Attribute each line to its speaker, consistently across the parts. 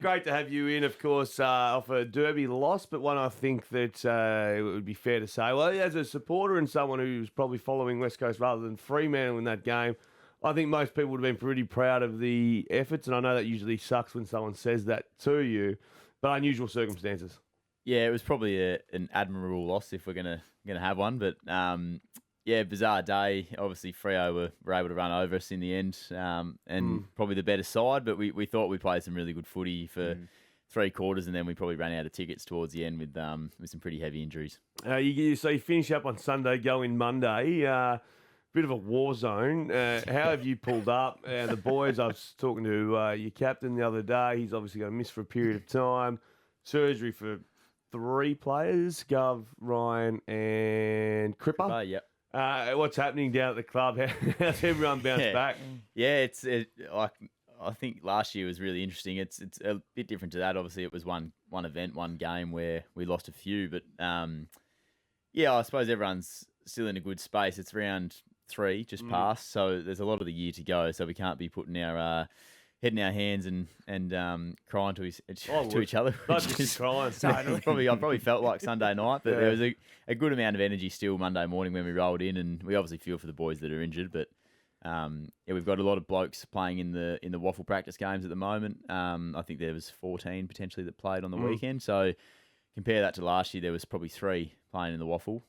Speaker 1: Great to have you in, of course, off a Derby loss, but one I think that it would be fair to say. Well, as a supporter and someone who's probably following West Coast rather than Fremantle in that game, I think most people would have been pretty proud of the efforts, and I know that usually sucks when someone says that to you, but unusual circumstances.
Speaker 2: Yeah, it was probably an admirable loss if we're gonna have one, but yeah, bizarre day. Obviously, Freo were able to run over us in the end, and probably the better side. But we thought we played some really good footy for 3 quarters, and then we probably ran out of tickets towards the end with some pretty heavy injuries.
Speaker 1: So you finish up on Sunday, go in Monday. Bit of a war zone. How have you pulled up? The boys, I was talking to your captain the other day. He's obviously going to miss for a period of time. Surgery for 3 players, Gov, Ryan, and Cripper.
Speaker 2: Yep.
Speaker 1: What's happening down at the club? How's everyone bounced back?
Speaker 2: Yeah, I think last year was really interesting. It's a bit different to that. Obviously, it was one event, one game where we lost a few. But yeah, I suppose everyone's still in a good space. It's round 3 just passed, so there's a lot of the year to go. So we can't be putting our head in our hands and crying to each other.
Speaker 1: Not just crying.
Speaker 2: I probably felt like Sunday night, but there was a good amount of energy still Monday morning when we rolled in, and we obviously feel for the boys that are injured. But yeah, we've got a lot of blokes playing in the waffle practice games at the moment. I think there was 14 potentially that played on the weekend. So compare that to last year, there was probably 3 playing in the waffle.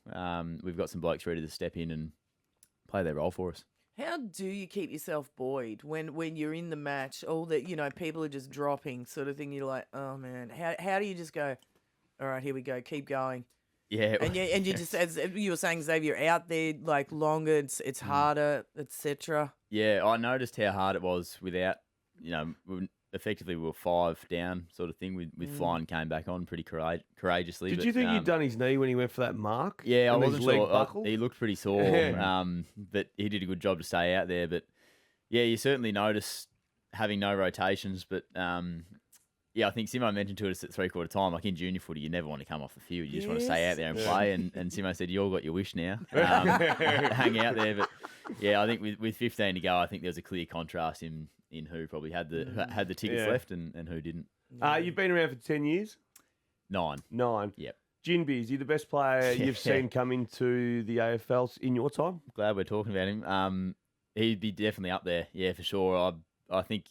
Speaker 2: We've got some blokes ready to step in and play their role for us.
Speaker 3: How do you keep yourself buoyed when you're in the match? All that people are just dropping, sort of thing. You're like, oh man, how do you just go? All right, here we go, keep going.
Speaker 2: Yeah,
Speaker 3: and you just, as you were saying, Xavier, out there like longer, it's harder, etc.
Speaker 2: Yeah, I noticed how hard it was without, effectively we were 5 down sort of thing. With Flying came back on pretty courageously.
Speaker 1: Did you think he'd done his knee when he went for that mark?
Speaker 2: Yeah, I wasn't sure.
Speaker 1: Buckled?
Speaker 2: He looked pretty sore, but he did a good job to stay out there. But yeah, you certainly notice having no rotations. But yeah, I think Simo mentioned to us at 3/4 time, like in junior footy, you never want to come off the field. You just want to stay out there and play. And Simo said, you all got your wish now. Hang out there. But yeah, I think with 15 to go, I think there's a clear contrast in who probably had the tickets left and who didn't.
Speaker 1: You've been around for 10 years?
Speaker 2: 9.
Speaker 1: Yep. Ginbey, is he the best player you've seen come into the AFL in your time?
Speaker 2: Glad we're talking about him. He'd be definitely up there, yeah, for sure. I think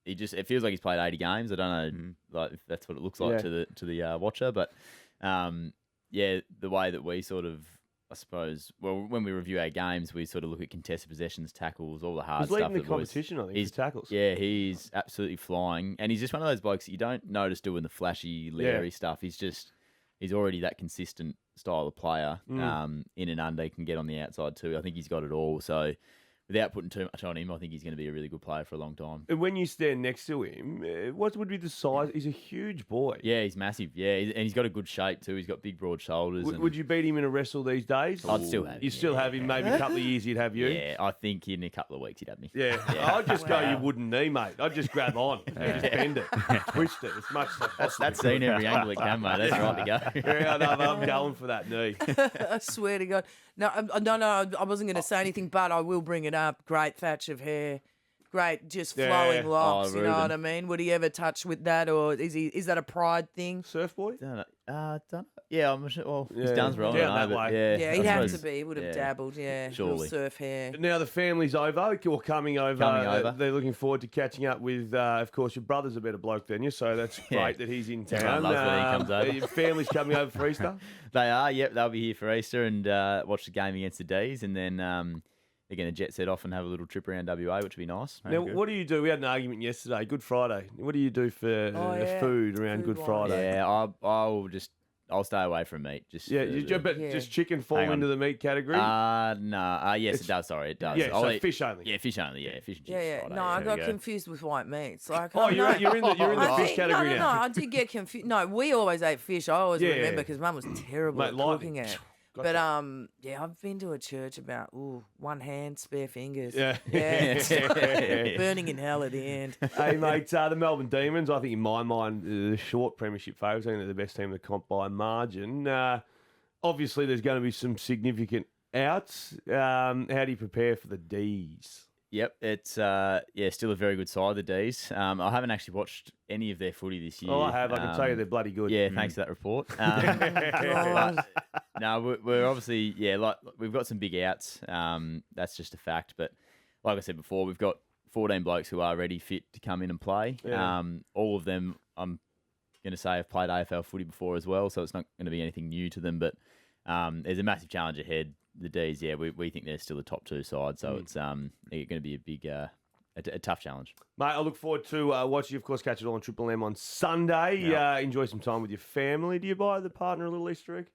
Speaker 2: it feels like he's played 80 games. I don't know like if that's what it looks like to the watcher, but yeah, the way that we sort of, I suppose, well, when we review our games, we sort of look at contested possessions, tackles, all the hard stuff.
Speaker 1: He's leading the competition, I think, for tackles.
Speaker 2: Yeah, he's absolutely flying. And he's just one of those blokes that you don't notice doing the flashy, leery stuff. He's already that consistent style of player. In and under, he can get on the outside too. I think he's got it all. So without putting too much on him, I think he's going to be a really good player for a long time.
Speaker 1: And when you stand next to him, what would be the size? He's a huge boy.
Speaker 2: Yeah, he's massive. Yeah, and he's got a good shape too. He's got big, broad shoulders.
Speaker 1: Would you beat him in a wrestle these days?
Speaker 2: I'd still have him.
Speaker 1: You still have him? Maybe a couple of years he'd have you?
Speaker 2: Yeah, I think in a couple of weeks he'd have me.
Speaker 1: Yeah. I'd just go your wooden knee, mate. I'd just grab on and just bend it, twist it as much as possible.
Speaker 2: That's seen every angle it can, mate. That's right to go.
Speaker 1: Yeah, I'm going for that knee.
Speaker 3: I swear to God. No, I wasn't going to say anything, but I will bring it up. Great thatch of hair. Great, just flowing locks, you know what I mean? Would he ever touch with that, or is that a pride thing?
Speaker 1: Surf boy?
Speaker 2: Don't know. Yeah, I'm sure. Well, he's done wrong.
Speaker 1: Down that way.
Speaker 3: Yeah, he'd have to be. He would have dabbled,
Speaker 2: surely.
Speaker 3: Little surf hair.
Speaker 1: Now the family's over, or coming over. They're looking forward to catching up with, of course, your brother's a better bloke than you, so that's great that he's in town.
Speaker 2: Loves when he comes over.
Speaker 1: Your family's coming over for Easter?
Speaker 2: They are, yep. They'll be here for Easter and watch the game against the D's, and then they're going to jet set off and have a little trip around WA, which would be nice.
Speaker 1: Now, what do you do? We had an argument yesterday, Good Friday. What do you do for the food around Good Friday?
Speaker 2: Yeah, I'll stay away from meat. Just
Speaker 1: chicken fall into the meat category?
Speaker 2: No. Yes, it does. Sorry, it does.
Speaker 1: Yeah, so fish only.
Speaker 2: Yeah, fish only. Yeah, fish and chips.
Speaker 3: Yeah.
Speaker 2: Friday,
Speaker 3: No, I got confused with white meats. Like,
Speaker 1: you're in the fish category now.
Speaker 3: No, I did get confused. No, we always ate fish. I always remember because Mum was terrible at cooking it.
Speaker 1: Gotcha.
Speaker 3: But I've been to a church about one hand, spare fingers.
Speaker 1: Yeah.
Speaker 3: Burning in hell at the end.
Speaker 1: Hey mate, the Melbourne Demons, I think in my mind, the short premiership favourites. I think they're the best team in the comp by a margin. Obviously, there's going to be some significant outs. How do you prepare for the D's?
Speaker 2: Yep, it's still a very good side, the D's. I haven't actually watched any of their footy this year.
Speaker 1: Oh, I have. I can tell you they're bloody good.
Speaker 2: Yeah, thanks for that report.
Speaker 3: God.
Speaker 2: No, we're obviously like we've got some big outs. That's just a fact. But like I said before, we've got 14 blokes who are ready, fit to come in and play.
Speaker 1: Yeah.
Speaker 2: All of them, I'm going to say, have played AFL footy before as well, so it's not going to be anything new to them. But there's a massive challenge ahead. The D's, we think they're still the top 2 side, so it's going to be a big, a tough challenge.
Speaker 1: Mate, I look forward to watching you, of course, catch it all on Triple M on Sunday.
Speaker 2: Yep.
Speaker 1: Enjoy some time with your family. Do you buy the partner a little Easter egg?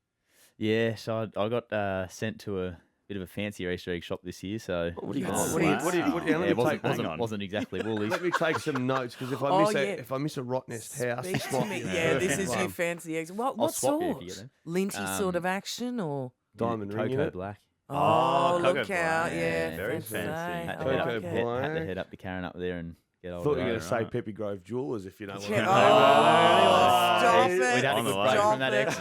Speaker 2: Yeah, so I got sent to a bit of a fancier Easter egg shop this year. So
Speaker 1: What do you
Speaker 3: That's
Speaker 1: got?
Speaker 3: sweet.
Speaker 1: Let
Speaker 2: wasn't exactly Woolies.
Speaker 1: me take some notes because if I miss a rot nest house,
Speaker 3: Speak
Speaker 1: this
Speaker 3: to
Speaker 1: might
Speaker 3: me.
Speaker 1: be
Speaker 3: Yeah, this is your fancy eggs. What
Speaker 2: swap you if
Speaker 3: sauce?
Speaker 2: you get them.
Speaker 3: Linty sort of action or?
Speaker 1: Diamond ring in
Speaker 2: Cocoa
Speaker 1: it.
Speaker 2: Black.
Speaker 3: Oh,
Speaker 4: Cocoa
Speaker 3: look out.
Speaker 4: Black.
Speaker 3: Yeah,
Speaker 4: Very
Speaker 3: fancy.
Speaker 4: fancy.
Speaker 2: Had
Speaker 3: I
Speaker 2: to,
Speaker 3: like
Speaker 1: Cocoa
Speaker 3: it.
Speaker 1: Black.
Speaker 2: had to head up to Karen up there and get
Speaker 1: I
Speaker 2: old.
Speaker 1: thought you were
Speaker 2: Ray.
Speaker 1: going to say Peppy Grove Jewelers if you don't want
Speaker 3: Yeah.
Speaker 1: to.
Speaker 3: Oh, stop
Speaker 2: We'd
Speaker 3: it.
Speaker 2: had a
Speaker 4: On the
Speaker 2: good
Speaker 4: way.
Speaker 2: break
Speaker 3: Stop
Speaker 2: from that
Speaker 3: it.
Speaker 2: ex.